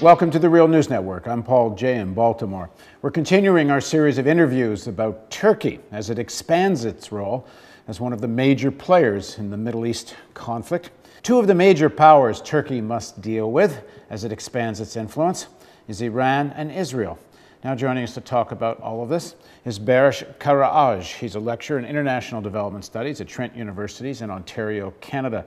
Welcome to the Real News Network. I'm Paul Jay in Baltimore. We're continuing our series of interviews about Turkey as it expands its role as one of the major players in the Middle East conflict. Two of the major powers Turkey must deal with as it expands its influence is Iran and Israel. Now joining us to talk about all of this is Baris Karaagac. He's a lecturer in international development studies at Trent University in Ontario, Canada.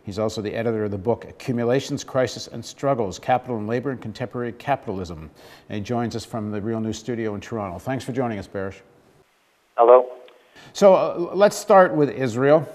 He's also the editor of the book Accumulations, Crisis and Struggles, Capital and Labor in Contemporary Capitalism. And he joins us from the Real News studio in Toronto. Thanks for joining us, Baris. Hello. So let's start with Israel.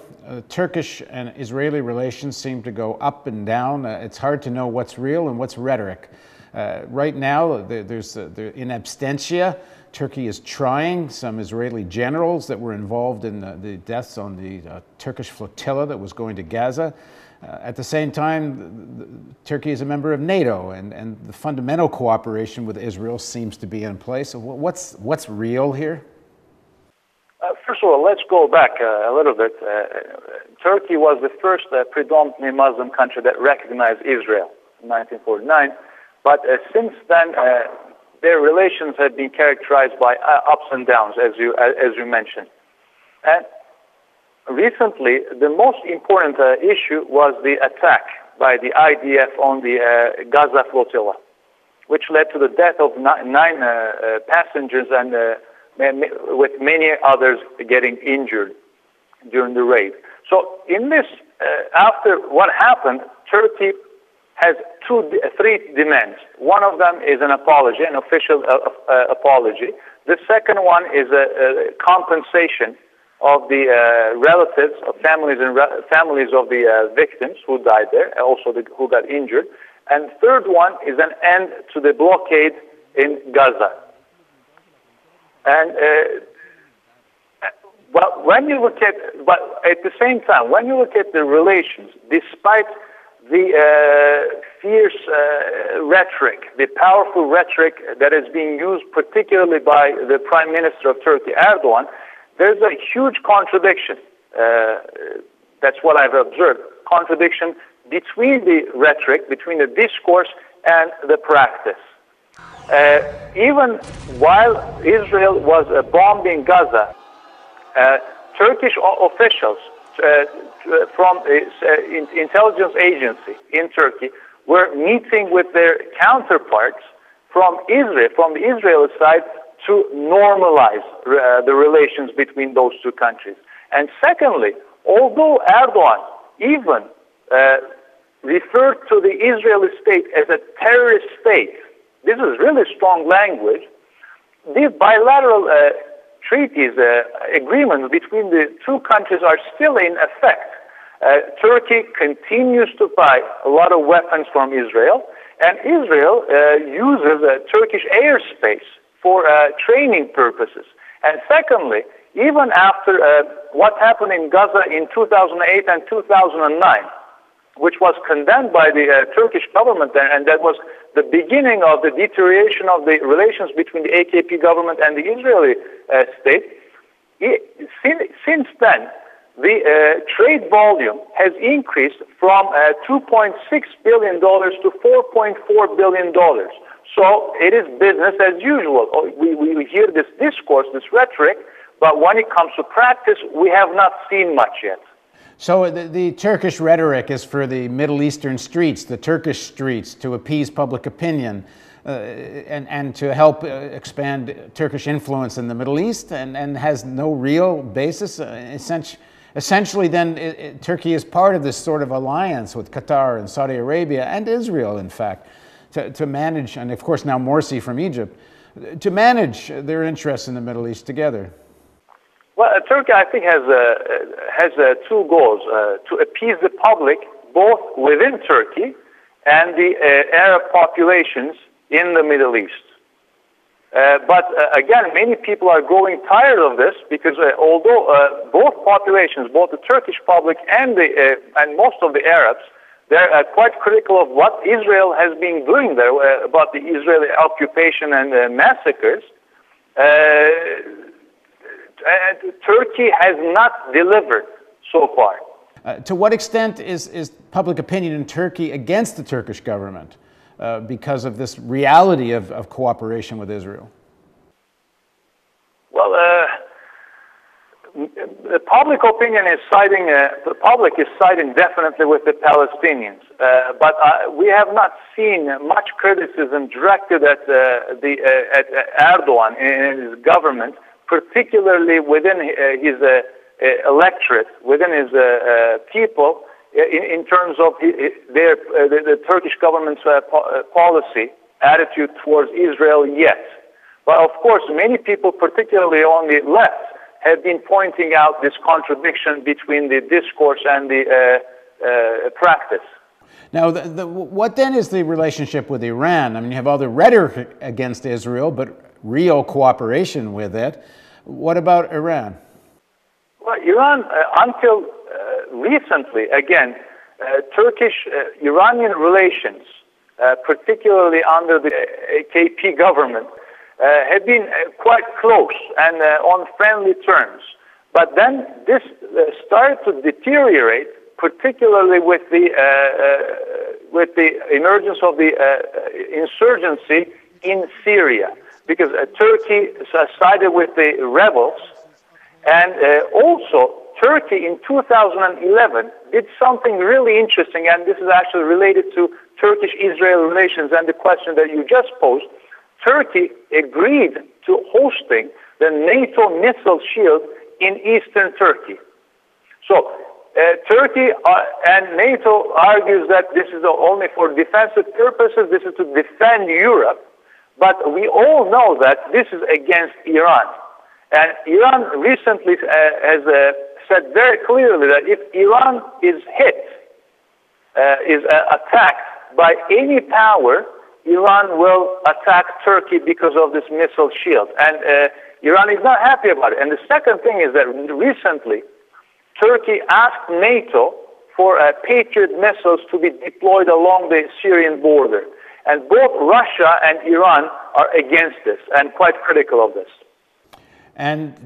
Turkish and Israeli relations seem to go up and down. It's hard to know what's real and what's rhetoric. Right now, there's in absentia. Turkey is trying. Some Israeli generals that were involved in the deaths on the Turkish flotilla that was going to Gaza. At the same time, Turkey is a member of NATO, and the fundamental cooperation with Israel seems to be in place. So what's real here? First of all, let's go back a little bit. Turkey was the first predominantly Muslim country that recognized Israel in 1949. But since then, their relations have been characterized by ups and downs, as you mentioned. And recently, the most important issue was the attack by the IDF on the Gaza flotilla, which led to the death of nine passengers and with many others getting injured during the raid. So in this, after what happened, Turkey has three demands. One of them is an apology, an official apology. The second one is a compensation of the relatives, of families of the victims who died there, also who got injured. And third one is an end to the blockade in Gaza. And when you look at, but at the same time, when you look at the relations, despite the fierce rhetoric, the powerful rhetoric that is being used particularly by the Prime Minister of Turkey, Erdogan, there's a huge contradiction. That's what I've observed. Contradiction between the rhetoric, between the discourse and the practice. Even while Israel was bombing Gaza, Turkish officials from intelligence agency in Turkey were meeting with their counterparts from Israel, from the Israeli side, to normalize the relations between those two countries. And secondly, although Erdogan even referred to the Israeli state as a terrorist state, this is really strong language, these bilateral treaties, agreements between the two countries are still in effect. Turkey continues to buy a lot of weapons from Israel, and Israel uses Turkish airspace for training purposes. And secondly, even after what happened in Gaza in 2008 and 2009, which was condemned by the Turkish government, and that was the beginning of the deterioration of the relations between the AKP government and the Israeli state. Since then, the trade volume has increased from $2.6 billion to $4.4 billion. So it is business as usual. We hear this discourse, this rhetoric, but when it comes to practice, we have not seen much yet. So the Turkish rhetoric is for the Middle Eastern streets, the Turkish streets, to appease public opinion and to help expand Turkish influence in the Middle East, and has no real basis. Essentially, then, Turkey is part of this sort of alliance with Qatar and Saudi Arabia and Israel, in fact, to manage, and of course now Morsi from Egypt, to manage their interests in the Middle East together. Well, Turkey, I think, has two goals: to appease the public, both within Turkey and the Arab populations in the Middle East. But again, many people are growing tired of this because although both populations, both the Turkish public and most of the Arabs, they're quite critical of what Israel has been doing there, about the Israeli occupation and massacres. Turkey has not delivered so far. To what extent is public opinion in Turkey against the Turkish government? because of this reality of cooperation with Israel? Well, the public opinion is siding, the public is siding definitely with the Palestinians, but we have not seen much criticism directed at at Erdogan and his government, particularly within his electorate, within his people, in terms of the Turkish government's policy attitude towards Israel yet. But of course, many people, particularly on the left, have been pointing out this contradiction between the discourse and the practice. Now, what then is the relationship with Iran? I mean, you have all the rhetoric against Israel, but real cooperation with it. What about Iran? Well, Iran, until recently, again, Turkish-Iranian relations, particularly under the AKP government, had been quite close and on friendly terms. But then this started to deteriorate, particularly with the emergence of the insurgency in Syria, because Turkey sided with the rebels, and also Turkey in 2011 did something really interesting, and this is actually related to Turkish-Israel relations and the question that you just posed. Turkey agreed to hosting the NATO missile shield in eastern Turkey. So Turkey and NATO argues that this is only for defensive purposes, this is to defend Europe, but we all know that this is against Iran. And Iran recently has said very clearly that if Iran is hit, is attacked by any power, Iran will attack Turkey because of this missile shield. And Iran is not happy about it. And the second thing is that recently, Turkey asked NATO for Patriot missiles to be deployed along the Syrian border. And both Russia and Iran are against this and quite critical of this. And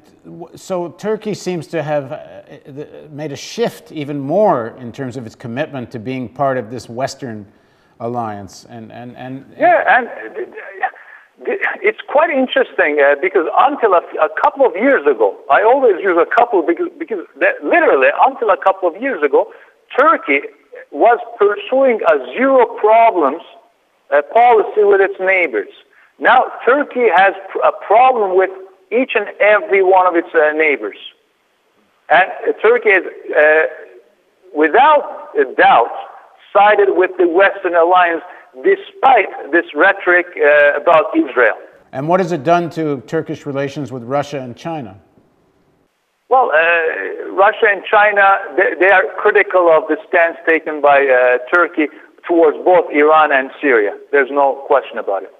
so Turkey seems to have made a shift even more in terms of its commitment to being part of this Western alliance. Yeah, and it's quite interesting because until a couple of years ago, I always use a couple because literally until a couple of years ago, Turkey was pursuing a zero problems policy with its neighbors. Now Turkey has a problem with each and every one of its neighbors. And Turkey is, without a doubt, sided with the Western alliance despite this rhetoric about Israel. And what has it done to Turkish relations with Russia and China? Well, Russia and China, they are critical of the stance taken by Turkey towards both Iran and Syria. There's no question about it.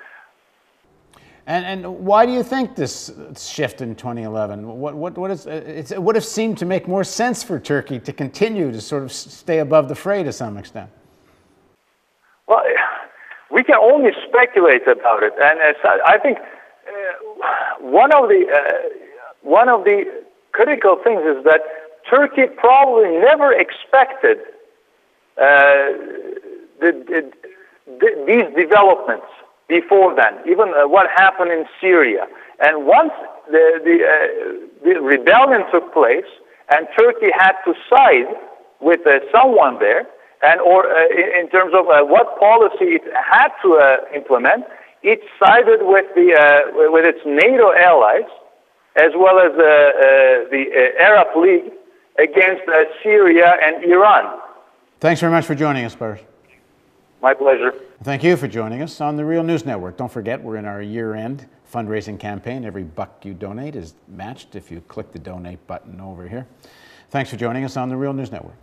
And why do you think this shift in 2011? It would have seemed to make more sense for Turkey to continue to sort of stay above the fray to some extent. Well, we can only speculate about it, and I think one of the critical things is that Turkey probably never expected these developments before then, even what happened in Syria. And once the rebellion took place, and Turkey had to side with someone there, and in terms of what policy it had to implement, it sided with its NATO allies, as well as the Arab League, against Syria and Iran. Thanks very much for joining us, Baris. My pleasure. Thank you for joining us on the Real News Network. Don't forget, we're in our year-end fundraising campaign. Every buck you donate is matched if you click the donate button over here. Thanks for joining us on the Real News Network.